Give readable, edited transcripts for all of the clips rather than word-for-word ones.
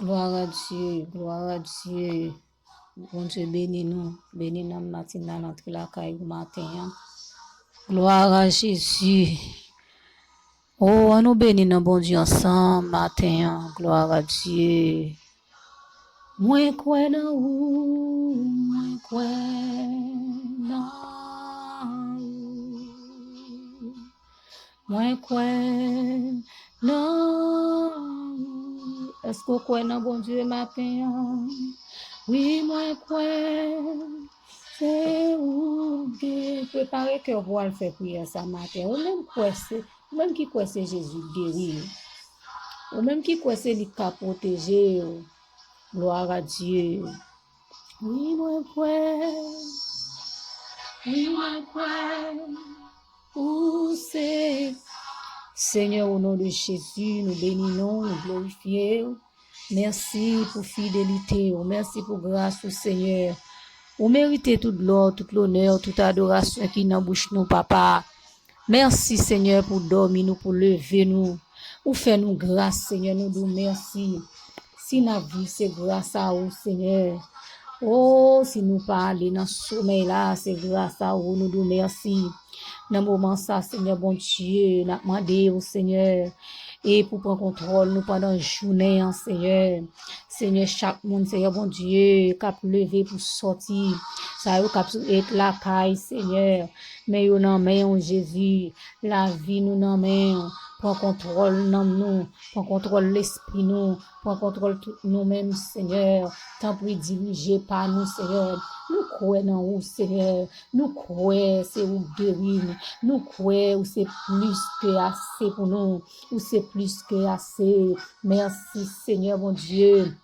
Gloire à Dieu, gloire à Dieu. Bon Dieu, bénis-nous. Bénis-nous matin dans notre la caille matin. Gloire à Jésus. Oh, on nous bénit, bon Dieu, ensemble matin. Gloire à Dieu. Moi, quoi, non, moi, quoi, non. Moi, quoi, non. Est-ce que vous croyez dans bon Dieu matin? Oui, moi, quoi, c'est où Dieu préparer que vous allez faire prière ça matin. Ou même quoi, c'est, ou même qui croit c'est Jésus guéri. Ou même qui croit c'est lui qui a protégé. Gloire à Dieu. Oui, moi, quoi, oui, moi, quoi, où c'est. Seigneur, au nom de Jésus, nous bénissons, nous glorifions. Merci pour fidélité, merci pour grâce, Seigneur. Vous méritez toute gloire, toute l'honneur, toute adoration qui dans bouche nous, papa. Merci, Seigneur, pour dormir nous, pour lever nous. Pour faire nous grâce, Seigneur, nous disons merci. Si notre vie, c'est grâce à vous, Seigneur. Oh, si nous parlons dans ce sommeil là, c'est grâce à vous, nous disons merci. Dans le moment ça, Seigneur, bon Dieu, nous demandons au Seigneur, et pour prendre contrôle, nous pendant la journée, Seigneur. Seigneur, chaque monde, Seigneur, bon Dieu, qui a levé pour sortir, ça y est, qui être la caille, Seigneur. Mais nous n'en Jésus, la vie nous n'en prends contrôle dans nous, prends contrôle l'esprit nous, prends contrôle tout nous-mêmes, Seigneur. Tant pour diriger par nous, Seigneur. Nous croyons dans vous, Seigneur. Nous croyons, c'est vous guérir. Nous croyons, c'est plus que assez pour nous. Ou c'est plus que assez. Merci, Seigneur, mon Dieu.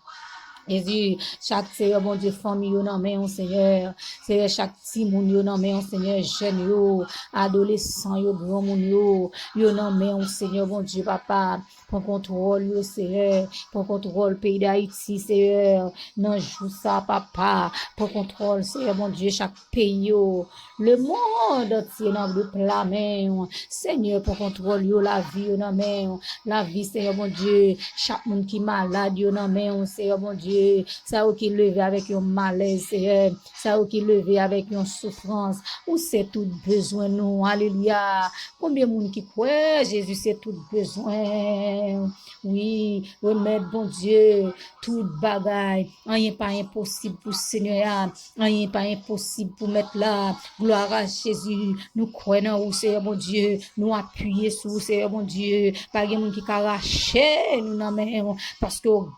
Jésus, chaque Seigneur, bon Dieu, famille, yo nan men, Seigneur. Seigneur, chaque petit moun, yo nan men, Seigneur, jeune, yo, adolescent, yo, grand moun, yo nan men, Seigneur, bon Dieu, papa. Prends contrôle, yo, Seigneur. Prends contrôle, pays d'Haïti, Seigneur. Nan jou ça, papa. Prends contrôle, Seigneur, bon Dieu, chaque pays, yo. Le monde entier nan de la main. Seigneur, prends contrôle, yo, la vie, yo nan men. La vie, Seigneur, bon Dieu. Chaque monde qui malade, yo nan men, Seigneur, bon Dieu. Ça ou qui levé avec un malaise, Seigneur. Ça ou qui levé avec une souffrance. Ou c'est tout besoin, nous. Alléluia. Combien de monde qui croit, Jésus, c'est tout besoin. Oui, remettre, bon Dieu, tout bagaille. Rien pas impossible pour Seigneur. Rien pas impossible pour mettre là. Gloire à Jésus. Nous croyons en vous, Seigneur, bon Dieu. Nous appuyer sur vous, Seigneur, bon Dieu. Pas de monde qui arrache nous dans main parce que vous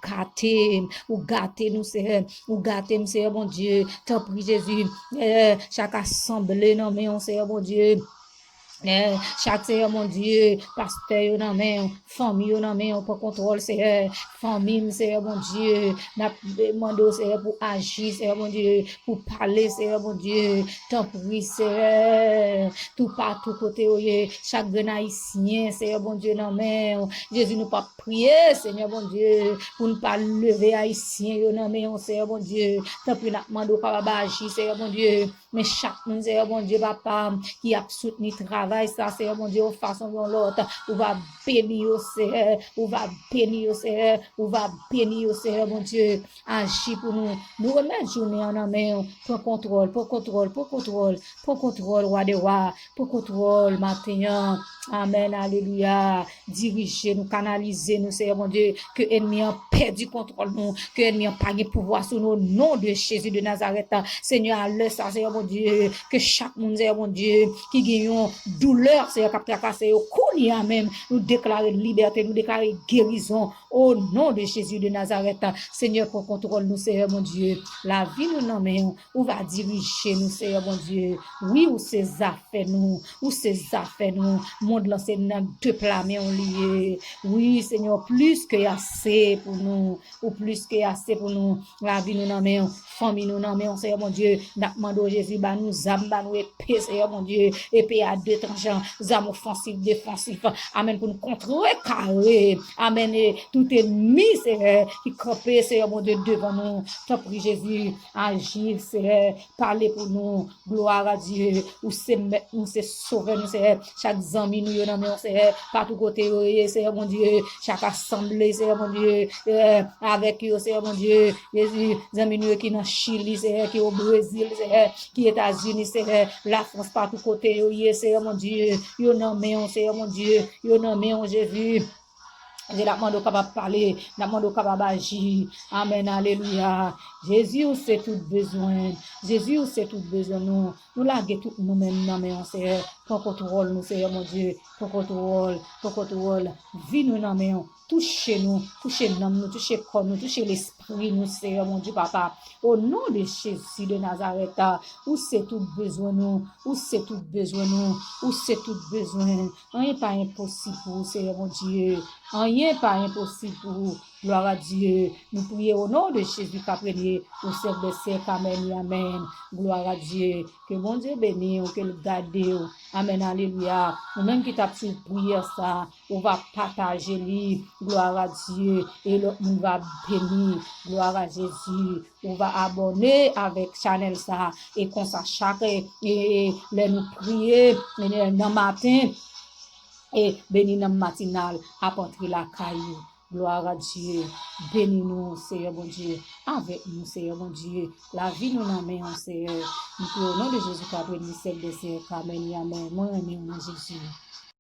gâtez nous, Seigneur. Vous gâtez, Seigneur, bon Dieu. Tant pis, Jésus. Chaque assemblée, non, mais on, Seigneur, bon Dieu. Chaque Seigneur, mon Dieu, pasteur, yo nan men, famille, yo nan men, pour contrôle, Seigneur, famille, Seigneur, mon Dieu, n'a demandé, Seigneur, pour agir, Seigneur, mon Dieu, pour parler, Seigneur, mon Dieu, tant pis, Seigneur, tout partout côté, chaque haïtien, Seigneur, mon Dieu, nan men, Jésus, nous pas prier, Seigneur, mon Dieu, pour ne pas lever haïtien, yo nan men, Seigneur, mon Dieu, tant pis, n'a demandé, pas agir, Seigneur, mon Dieu, mais chaque monde, Seigneur, mon Dieu, papa, qui a soutenu travail, ça, Seigneur, mon Dieu, de façon ou l'autre, ou va bénir, Seigneur, ou va bénir, Seigneur, ou va bénir, Seigneur, mon Dieu, agis pour nous. Nous remettons journée en main, pour contrôle, roi de roi, pour contrôle, matin, amen, alléluia, diriger nous, canaliser nous, Seigneur, mon Dieu, que l'ennemi a perdu contrôle nous, que l'ennemi a pas de pouvoir sur nous, nom de Jésus de Nazareth, Seigneur, à l'heure, ça, Seigneur, mon Dieu, que chaque monde, Seigneur, mon Dieu, qui gagne douleur, Seigneur, qui a cassé, au coulia même, nous déclarer liberté, nous déclarer guérison, au nom de Jésus de Nazareth, Seigneur, pour contrôle nous, Seigneur, mon Dieu, la vie nous nommons, où va diriger nous, Seigneur, mon Dieu, oui, où ces affaires nous, monde lancé dans deux plats, mais on lié, oui, Seigneur, plus que assez pour nous, ou plus que assez pour nous, la vie nous nommons, famille nous nommons, Seigneur, mon Dieu, n'a demandé Jésus, bah nous âmes, bah nous épée, Seigneur, mon Dieu, épée à deux tranchants, âmes offensives, défensives, amen, pour nous contrecarrer, amen, et tout ennemi, Seigneur, qui campait, Seigneur, mon Dieu, devant nous, t'en prie, Jésus, agir, Seigneur, parler pour nous, gloire à Dieu, ou c'est mettre nous, c'est sauver nous, Seigneur, chaque ami nous yo nan men Seigneur, partout côté yo, Seigneur mon Dieu, chaque assemblée, Seigneur mon Dieu, avec yo, Seigneur mon Dieu, Jésus, amis nous qui dans Chili, Seigneur, qui au Brésil, Seigneur, qui États-Unis, Seigneur, la France, partout côté yo, Seigneur mon Dieu, yo nan men Seigneur mon Dieu, yo nan men Jésus. Je la demande capable parler, la demande capable agir. Amen, alléluia. Jésus, c'est tout besoin. Jésus, c'est tout besoin. Nous laguer tout nous-mêmes, non, mais on sait, ton contrôle, nous, Seigneur, mon Dieu, ton contrôle, vie nous, non, mais touchez nous, touchez corps, nous, touchez l'esprit, nous, Seigneur, mon Dieu, papa. Au nom de Jésus de Nazareth, où c'est tout besoin, nous, où c'est tout besoin, nous, où c'est tout besoin. Rien pas impossible pour vous, Seigneur, mon Dieu. Rien pas impossible pour vous. Gloire à Dieu. Nous prions au nom de Jésus qu'après au siècle des siècles. Amen et amen. Gloire à Dieu. Que bon Dieu bénisse, que le garde. Amen, alléluia. Nous-mêmes qui t'avons fait prier ça, on va partager lui. Gloire à Dieu. Et on va bénir. Gloire à Jésus. On va abonner avec channel ça. Et qu'on ça chaque et nous prier dans le matin. Et bénis nous matinal, apporter la caillou. Gloire à Dieu. Bénis-nous, Seigneur bon Dieu. Avec nous, Seigneur bon Dieu. La vie nous en met en Seigneur. Nous prions au nom de Jésus, qui a béni celle de Seigneur. Amen et amen. Moi, amen, Jésus.